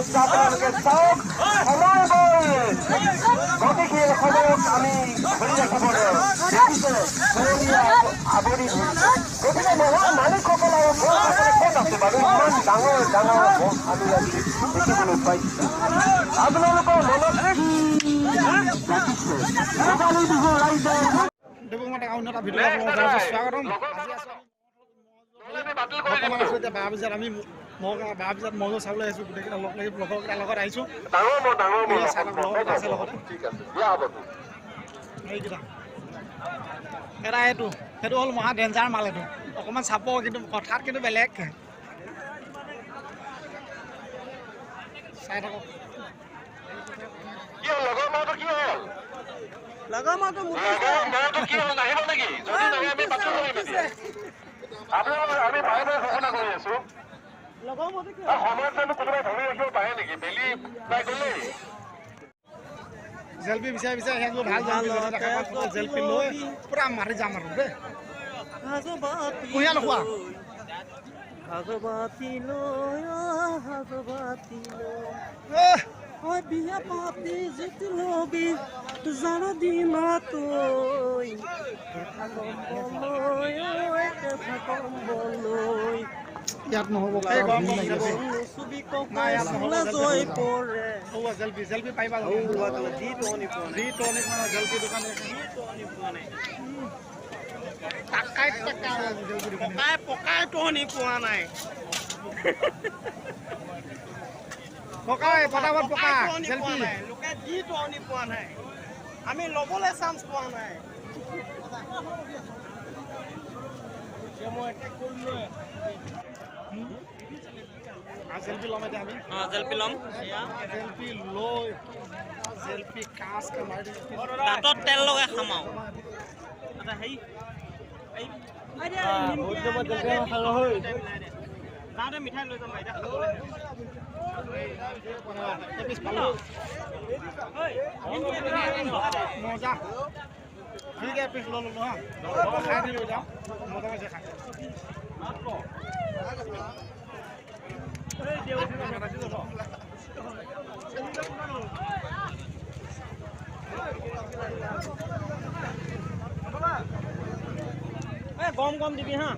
দৃশ্য আপোনালোকে চাওক সময় গতিশীল সময়ক আমি ধৰি ৰাখিবলৈ দেখিছে আৱৰি গতিকে মহৰ মালিকসকল আৰু ভোটসকলে ক'ত আছে বাৰু ইমান ডাঙৰ ডাঙৰ ভোট আমি আজি দেখিবলৈ পাইছোঁ আপোনালোকৰ মনত ভোগালী বিহু ৰাইজৰ আমি বাৰবজাত মজু চাবলৈ আহিছোঁ গোটেইকেইটা লগ লাগি লগৰকেইটাৰ লগত আহিছোঁ সেইকেইটা এটা সেইটো হ'ল মহা ডেঞ্জাৰ মাল এইটো অকণমান চাব কিন্তু কথাত কিন্তু বেলেগ চাই থাকক লগৰ মাহটো আমি ভাই ভাই ঘোষণা কৰি আছো সময়ত কোনোবাই ধৰি ৰাখিব পাৰে নেকি বেলি পাই গ'লেই জেলপি বিচাৰি বিচাৰি আহিলোঁ ভাল জেলপি লৈ পূৰা মাৰি যাম আৰু দেই কুঁহিয়া নোখোৱা বিয়া পাতি যেতি লবি জানো দিনা তই ইয়াত নহ'ব জেলপি জেলপি পাৰিবা জেলপি দোকান পকাই টহনি পোৱা নাই পকাই পটাপট পকা জেলপি লোকে দি টহনি পোৱা নাই আমি ল'বলৈ চান্স পোৱা নাই জেলপি ল'ম এতিয়া আমি জেলপি ল'ম জেলপি লৈ জেলপি কাঁচ মাৰি দাঁতত তেল লগাই খামাও তাতে মিঠাই লৈ যাম মজা ঠিক আছে পিছ লৈ ল'লো হা খাই দি লৈ যাওঁ মজা মজা খাই গম গম দিবি হা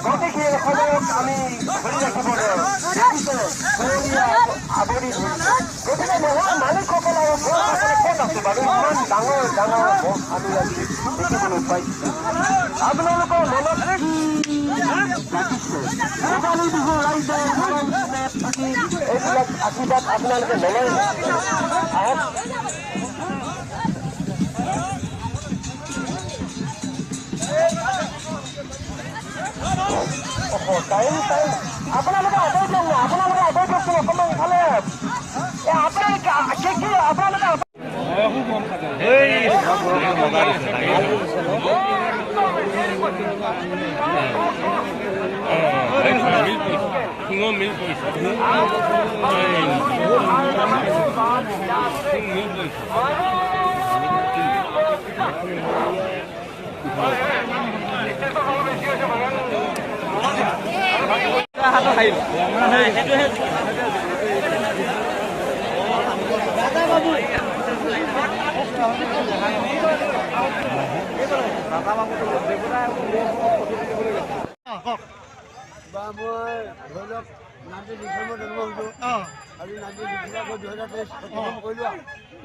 গতিশীল সময়ক আমি ধৰি ৰাখিবলৈ দেখিছে আৱৰি গতিকে মহৰ মালিকসকল আৰু ভোটসকলে ক'ত আছে বাৰু ইমান ডাঙৰ ডাঙৰ ভোট আমি আজি দেখিবলৈ পাইছোঁ আপোনালোকৰ মনত ভোগালী বিহু ৰাইজৰ এইবিলাক আশীৰ্বাদ আপোনালোকে নলয় আহক আপোনালোকে আদৰি দিয়ক না আপোনালোকে আদৰি দিয়কচোন অকণমান ইফালে আপোনালোকে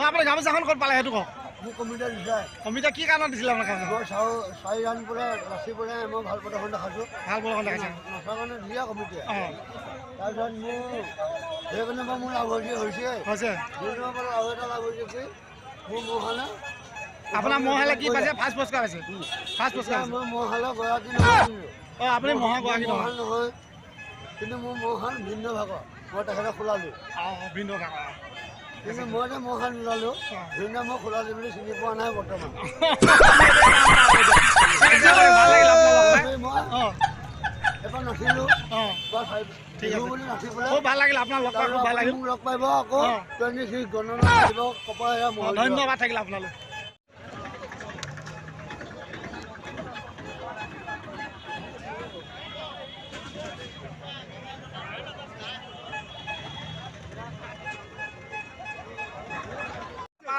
আপুনি গামোচাখন ক'ত পালে সেইটো কওক মোক কমিটা দিছে কমিটা কি কাৰণত দিছিলে আপোনাক মই 4 ৰাণ পৰা ৰাচি পৰা মই ভাল প্ৰদৰ্শন দেখাইছোঁ ভাল প্ৰদৰ্শন দেখাইছে নচাৰ কাৰণে দিয়া কমিটিয়ে তাৰপিছত মোৰ সেইকাৰণে পৰা মোৰ লাভ হৈছে 2 নম্বৰ পৰা আৰু এটা লাভ হৈছে কি মোৰ মহালে আপোনাৰ মহালে কি পাইছে ফাৰ্ষ্ট পুৰস্কাৰ পাইছে ফাৰ্ষ্ট পুৰস্কাৰ মই মহালে গৰাকী নহয় আপুনি মহাগৰাকী নহয় কিন্তু মোৰ মহান ভিন্ন ভাগৰ মই তেখেতক খোলালোঁ ভিন্ন ভাগৰ কিন্তু মই যে মহান ওলালোঁ ভিন্ন মই খোলালোঁ বুলি চিনি পোৱা নাই বৰ্তমান এবাৰ নাছিলোঁ অঁ ঠিক আছে বুলি নাচি পেলাই খুব ভাল লাগিল আপোনাক লগ পাই খুব ভাল লাগিল মোক লগ পাব আকৌ সি গণনা দিব কপাই ধন্যবাদ থাকিল আপোনালৈ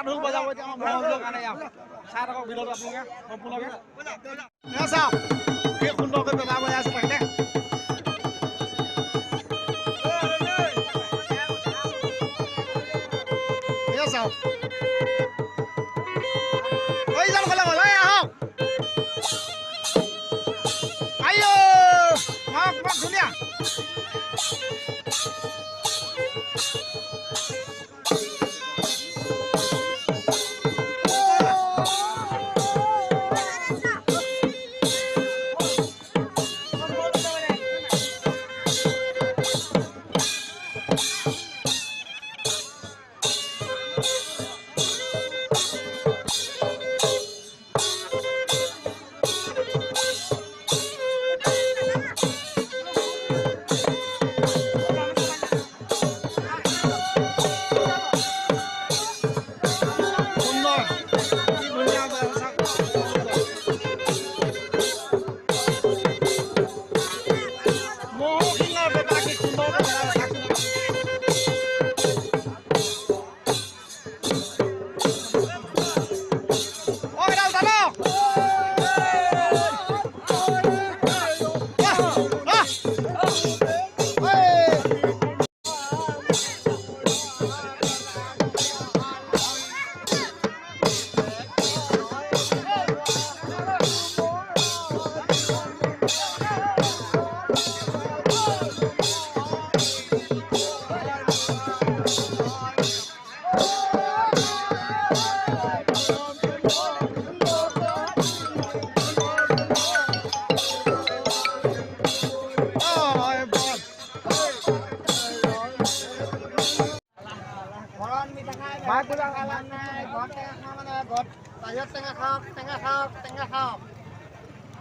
ঢোল বজাব এতিয়া আমাৰ মহোৎসৱৰ কাৰণে চাই থাকক ভিডিঅ'টো আপোনালোকে সম্পূৰ্ণকৈ চাওক কি সুন্দৰকৈ পেপা বজাই আছে তাকে চাওক ঐ যাম ক'লে গ'ল ঐ আহক আইঅ মাক মাক ধুনীয়া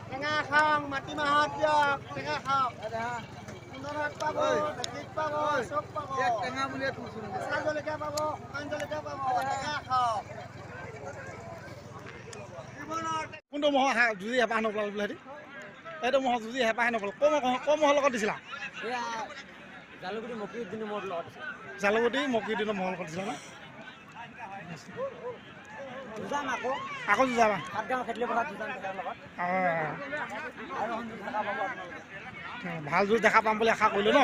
টেঙা খাওক মাটিমাহত দিয়ক টেঙা খাওক সুন্দৰত পাব ঢেঁকীত পাব চব পাব টেঙা বুলিয়ে কেঁচা জলকীয়া পাব শুকান জলকীয়া পাব টেঙা খাওক কোনটো মহৰ যুঁজি হেঁপাহ নকলাল বোলে সিহঁতি এইটো মহৰ যুঁজি হেঁপাহে নকলাল ক মহৰ লগত দিছিলা জালুগুটি মকিদিনৰ মহৰ লগত জালুগুটি মকিদিনৰ মহৰ লগত দিছিলা ন আকৌ যুঁজাবা ভাল যুঁজ দেখা পাম বুলি আশা কৰিলোঁ ন